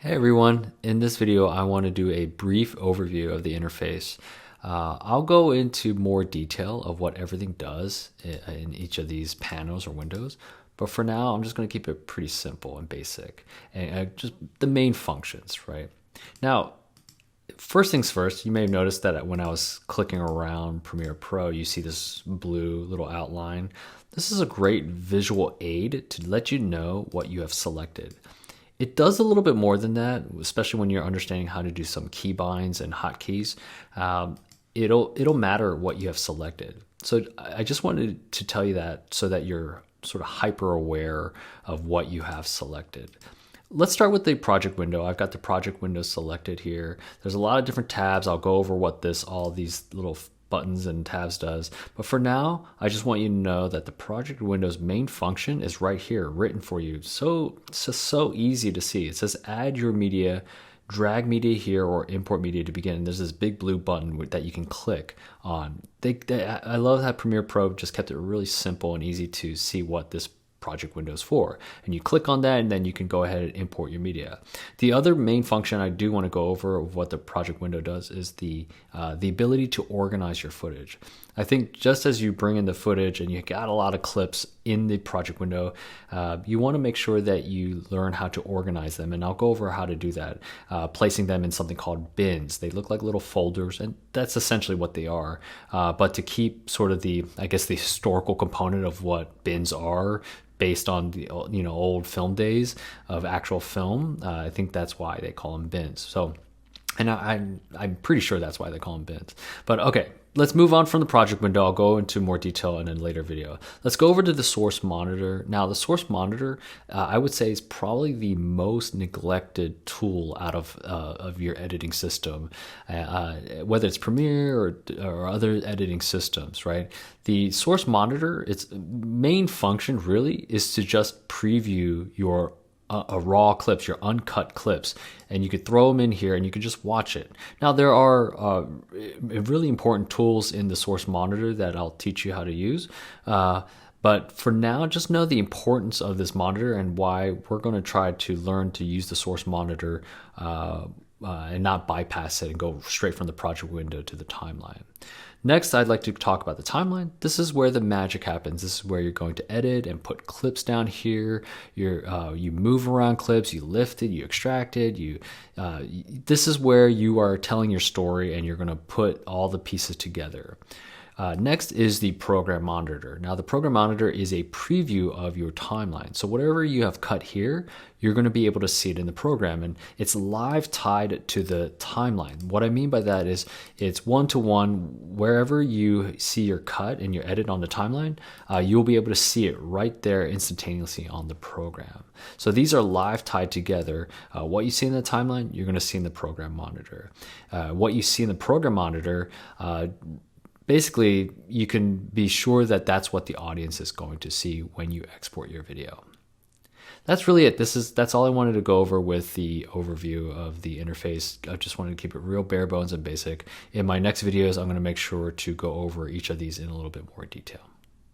Hey everyone, in this video I want to do a brief overview of the interface. I'll go into more detail of what everything does in each of these panels or windows, but for now I'm just going to keep it pretty simple and basic and just the main functions, right? Now, first things first, you may have noticed that when I was clicking around Premiere Pro, you see this blue little outline. This is a great visual aid to let you know what you have selected. It does a little bit more than that, especially when you're understanding how to do some keybinds and hotkeys. It'll matter what you have selected. So I just wanted to tell you that so that you're sort of hyper aware of what you have selected. Let's start with the project window. I've got the project window selected here. There's a lot of different tabs. I'll go over what all these little buttons and tabs does. But for now, I just want you to know that the project window's main function is right here, written for you. It's just so easy to see. It says add your media, drag media here, or import media to begin. And there's this big blue button that you can click on. I love that Premiere Pro just kept it really simple and easy to see what this project windows for, and you click on that and then you can go ahead and import your media. The other main function I do want to go over of what the project window does is the ability to organize your footage. I think just as you bring in the footage and you got a lot of clips in the project window, you want to make sure that you learn how to organize them, and I'll go over how to do that, placing them in something called bins. They look like little folders, and that's essentially what they are, but to keep sort of the historical component of what bins are based on the old film days of actual film. I think that's why they call them bins. So, and I'm pretty sure that's why they call them bins. But okay, let's move on from the project window. I'll go into more detail in a later video. Let's go over to the source monitor. Now, the source monitor, I would say, is probably the most neglected tool out of your editing system, whether it's Premiere or other editing systems, right? The source monitor, its main function really is to just preview your raw clips, your uncut clips, and you could throw them in here and you could just watch it. Now, there are really important tools in the source monitor that I'll teach you how to use. But for now, just know the importance of this monitor and why we're going to try to learn to use the source monitor and not bypass it and go straight from the project window to the timeline. Next, I'd like to talk about the timeline. This is where the magic happens. This is where you're going to edit and put clips down here. You move around clips, you lift it, you extract it. This is where you are telling your story and you're going to put all the pieces together. Next is the program monitor. Now, the program monitor is a preview of your timeline. So whatever you have cut here, you're going to be able to see it in the program, and it's live tied to the timeline. What I mean by that is it's one-to-one. Wherever you see your cut and your edit on the timeline, you'll be able to see it right there instantaneously on the program. So these are live tied together. What you see in the timeline, you're going to see in the program monitor. What you see in the program monitor, basically, you can be sure that that's what the audience is going to see when you export your video. That's really it. That's all I wanted to go over with the overview of the interface. I just wanted to keep it real bare bones and basic. In my next videos, I'm going to make sure to go over each of these in a little bit more detail.